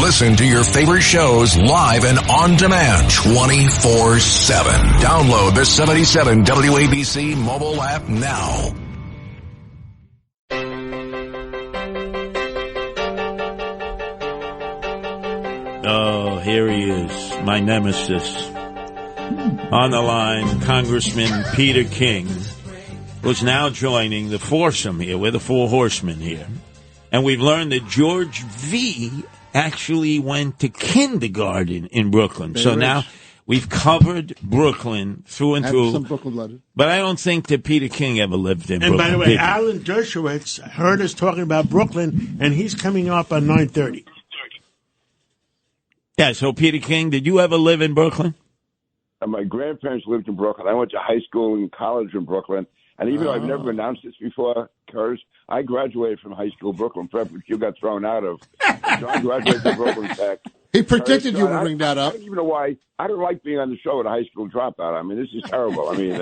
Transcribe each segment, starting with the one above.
Listen to your favorite shows live and on demand 24/7. Download the 77 WABC mobile app now. Oh, here he is, my nemesis. On the line, Congressman Peter King, who's now joining the foursome here. We're the four horsemen here. And we've learned that George V. actually went to kindergarten in Brooklyn. So now we've covered Brooklyn through and through. Some Brooklyn letters. But I don't think that Peter King ever lived in Brooklyn. And by the way, Alan Dershowitz heard us talking about Brooklyn, and he's coming up on 9:30. Yeah, so Peter King, did you ever live in Brooklyn? My grandparents lived in Brooklyn. I went to high school and college in Brooklyn. And even though I've never announced this before, Curtis, I graduated from high school, Brooklyn Prep, which you got thrown out of. So I graduated from Brooklyn Tech. He predicted you would bring that up. I don't even know why. I don't like being on the show with a high school dropout. I mean, this is terrible. I mean,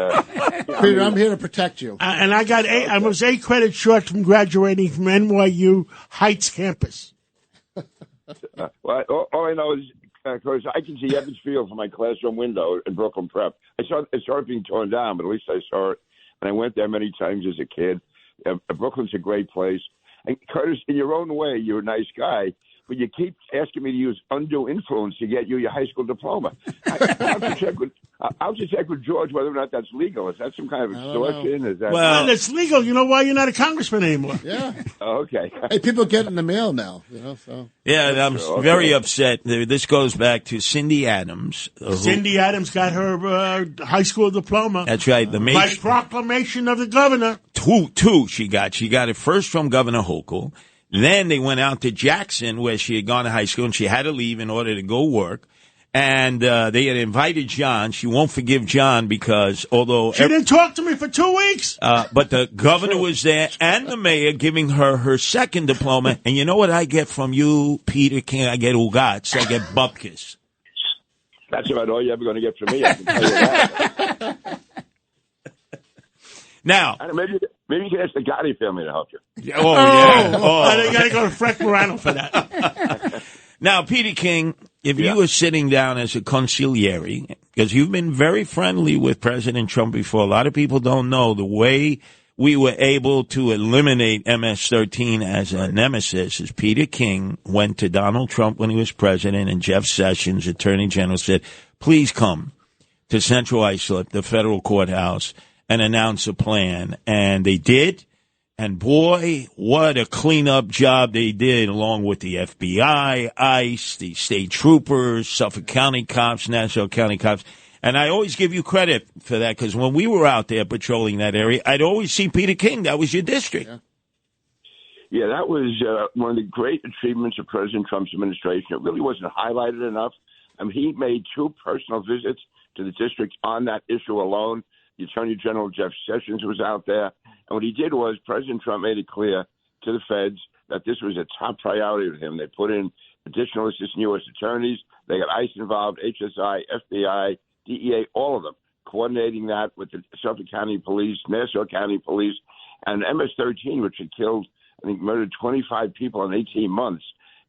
Peter, I'm here to protect you. And I was 8 credits short from graduating from NYU Heights campus. Well, all I know is, Curtis, I can see Evans Field from my classroom window in Brooklyn Prep. I saw it being torn down, but at least I saw it. And I went there many times as a kid. Brooklyn's a great place. And Curtis, in your own way, you're a nice guy, but you keep asking me to use undue influence to get you your high school diploma. I'll just check with George whether or not that's legal. Is that some kind of extortion? Is that it's legal. You know why you're not a congressman anymore? Yeah. Oh, okay. Hey, people get in the mail now, So. Yeah, I'm very upset. This goes back to Cindy Adams. Cindy Adams got her high school diploma. That's right. By proclamation of the governor. Two she got. She got it first from Governor Hochul. Then they went out to Jackson, where she had gone to high school, and she had to leave in order to go work. And they had invited John. She won't forgive John because although... She didn't talk to me for 2 weeks. But the governor was there and the mayor giving her second diploma. And you know what I get from you, Peter King? I get ugats. I get bupkis. That's about all you're ever going to get from me. I can tell you that. Now... Maybe you can ask the Gotti family to help you. Oh, yeah. Oh. You got to go to Frank Morano for that. Now, Peter King, if you were sitting down as a consigliere, because you've been very friendly with President Trump before, a lot of people don't know the way we were able to eliminate MS-13 as a nemesis is Peter King went to Donald Trump when he was president, and Jeff Sessions, Attorney General, said, please come to Central Islip, the federal courthouse, and announce a plan. And they did. And boy, what a cleanup job they did, along with the FBI, ICE, the state troopers, Suffolk County cops, Nassau County cops. And I always give you credit for that, because when we were out there patrolling that area, I'd always see Peter King. That was your district. Yeah, that was one of the great achievements of President Trump's administration. It really wasn't highlighted enough. I mean, he made 2 personal visits to the district on that issue alone. The Attorney General Jeff Sessions was out there. And what he did was President Trump made it clear to the feds that this was a top priority with him. They put in additional assistant U.S. attorneys. They got ICE involved, HSI, FBI, DEA, all of them, coordinating that with the Suffolk County Police, Nassau County Police, and MS-13, which had killed, I think, murdered 25 people in 18 months.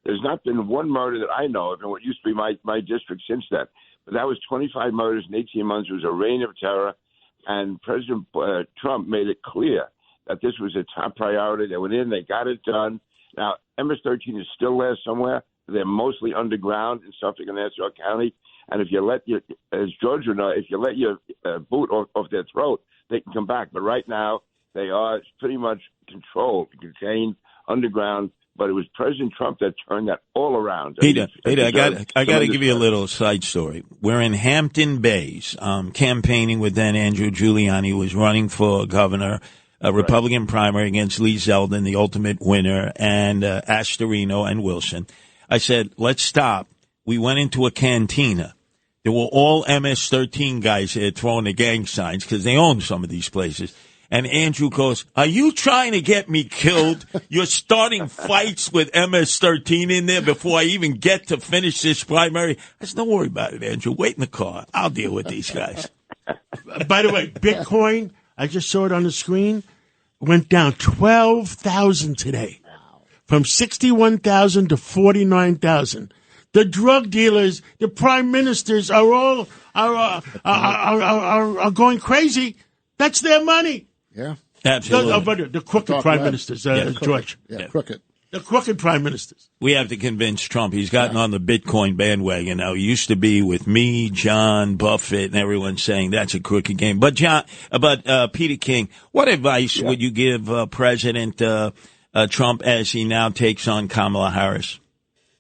There's not been one murder that I know of in what used to be my district since then. But that was 25 murders in 18 months. It was a reign of terror. And President Trump made it clear that this was a top priority. They went in, they got it done. Now, MS-13 is still there somewhere. They're mostly underground in Suffolk and Nassau County. And if you let your, as George would know, if you let your boot off their throat, they can come back. But right now, they are pretty much controlled, contained, underground. But it was President Trump that turned that all around. Peter, I got to give you a little side story. We're in Hampton Bays, campaigning with then Andrew Giuliani, who was running for governor, a Republican primary against Lee Zeldin, the ultimate winner, and Astorino and Wilson. I said, let's stop. We went into a cantina. There were all MS-13 guys there throwing the gang signs because they own some of these places. And Andrew goes, are you trying to get me killed? You're starting fights with MS-13 in there before I even get to finish this primary? I said, don't worry about it, Andrew. Wait in the car. I'll deal with these guys. By the way, Bitcoin, I just saw it on the screen, went down 12,000 today. from 61,000 to 49,000. The drug dealers, the prime ministers are all are going crazy. That's their money. Yeah. Absolutely. But the crooked prime ministers, George. Yeah, crooked. The crooked prime ministers. We have to convince Trump. He's gotten on the Bitcoin bandwagon now. He used to be with me, John, Buffett, and everyone saying that's a crooked game. But Peter King, what advice would you give President Trump as he now takes on Kamala Harris?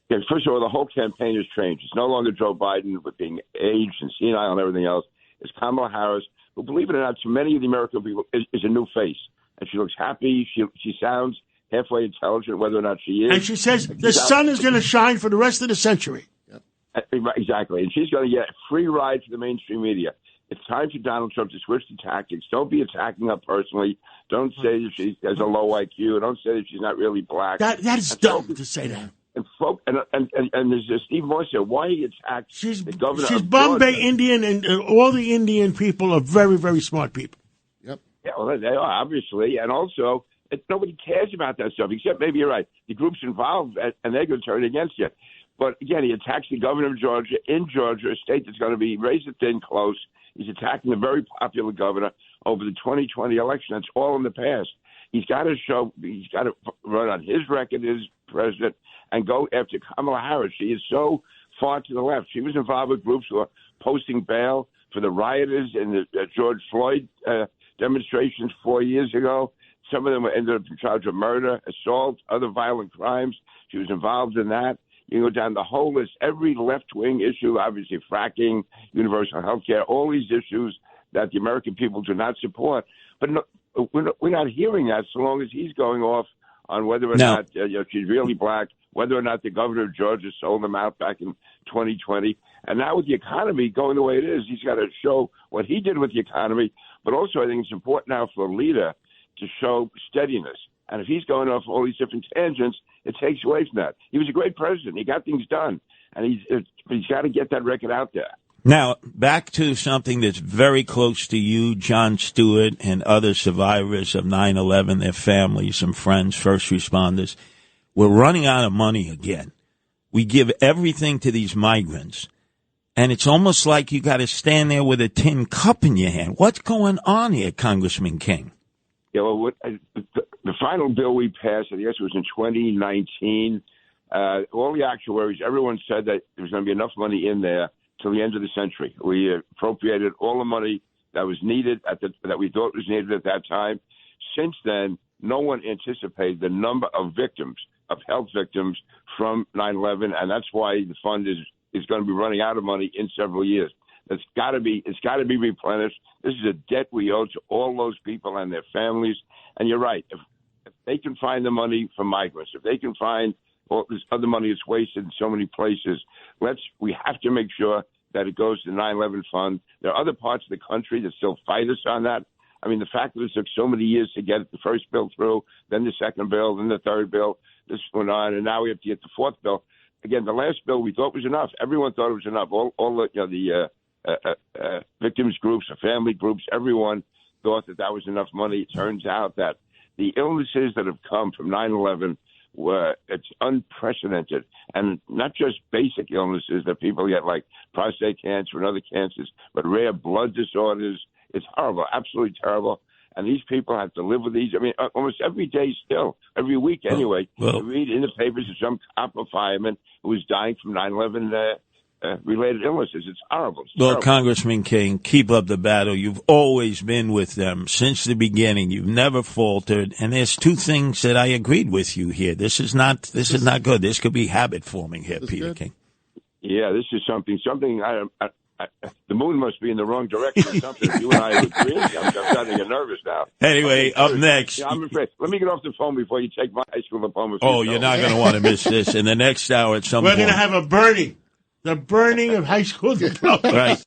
Yeah, first of all, the whole campaign has changed. It's no longer Joe Biden with being aged and senile and everything else. It's Kamala Harris, who, believe it or not, to many of the American people is a new face. And she looks happy. She sounds halfway intelligent, whether or not she is. And she says the sun is going to shine for the rest of the century. Exactly. And she's going to get a free ride for the mainstream media. It's time for Donald Trump to switch the tactics. Don't be attacking her personally. Don't say that she has a low IQ. Don't say that she's not really black. That is dumb to say that. And there's Steve Moore said, why he attacked the governor She's of Bombay Georgia. Indian, and all the Indian people are very, very smart people. Yep. Yeah, well, they are, obviously. And also, nobody cares about that stuff, except maybe you're right. The group's involved, and they're going to turn against you. But, again, he attacks the governor of Georgia in Georgia, a state that's going to be razor thin close. He's attacking the very popular governor over the 2020 election. That's all in the past. He's got to run on his record as president and go after Kamala Harris. She is so far to the left. She was involved with groups who are posting bail for the rioters in the George Floyd demonstrations 4 years ago. Some of them ended up in charge of murder, assault, other violent crimes. She was involved in that. You go down the whole list. Every left-wing issue, obviously fracking, universal health care, all these issues that the American people do not support. But no, we're not hearing that so long as he's going off on whether or not she's really black, whether or not the governor of Georgia sold them out back in 2020. And now with the economy going the way it is, he's got to show what he did with the economy. But also I think it's important now for a leader to show steadiness. And if he's going off all these different tangents, it takes away from that. He was a great president. He got things done. And he's got to get that record out there. Now, back to something that's very close to you, Jon Stewart, and other survivors of 9/11, their families and friends, first responders. We're running out of money again. We give everything to these migrants, and it's almost like you got to stand there with a tin cup in your hand. What's going on here, Congressman King? Yeah, well, the final bill we passed, I guess it was in 2019, all the actuaries, everyone said that there was going to be enough money in there till the end of the century. We appropriated all the money that was needed that we thought was needed at that time. Since then, no one anticipated the number of victims, of health victims from 9/11, and that's why the fund is going to be running out of money in several years. It's got to be replenished. This is a debt we owe to all those people and their families. And you're right. If they can find the money for migrants, if they can find all this other money that's wasted in so many places, we have to make sure that it goes to the 9/11 fund. There are other parts of the country that still fight us on that. I mean, the fact that it took so many years to get the first bill through, then the second bill, then the third bill, this went on, and now we have to get the fourth bill. Again, the last bill we thought was enough. Everyone thought it was enough. All the victims groups, the family groups, everyone thought that was enough money. It turns out that the illnesses that have come from 9/11 it's unprecedented, and not just basic illnesses that people get like prostate cancer and other cancers, but rare blood disorders. It's horrible, absolutely terrible. And these people have to live with these. I mean, almost every day still, every week anyway, you read in the papers of some top fireman who is dying from 9/11 related illnesses. It's horrible. It's terrible. Congressman King, keep up the battle. You've always been with them since the beginning. You've never faltered. And there's two things that I agreed with you here. This is not good. This could be habit forming here, Peter King. Yeah, this is something. The moon must be in the wrong direction or something. If you and I agree. I'm starting to get nervous now. Anyway, up next. Yeah, I'm afraid. Let me get off the phone before you take my high school diploma. Oh, you're not going to want to miss this. In the next hour at some point. We're going to have a burning. The burning of high school diploma. Right.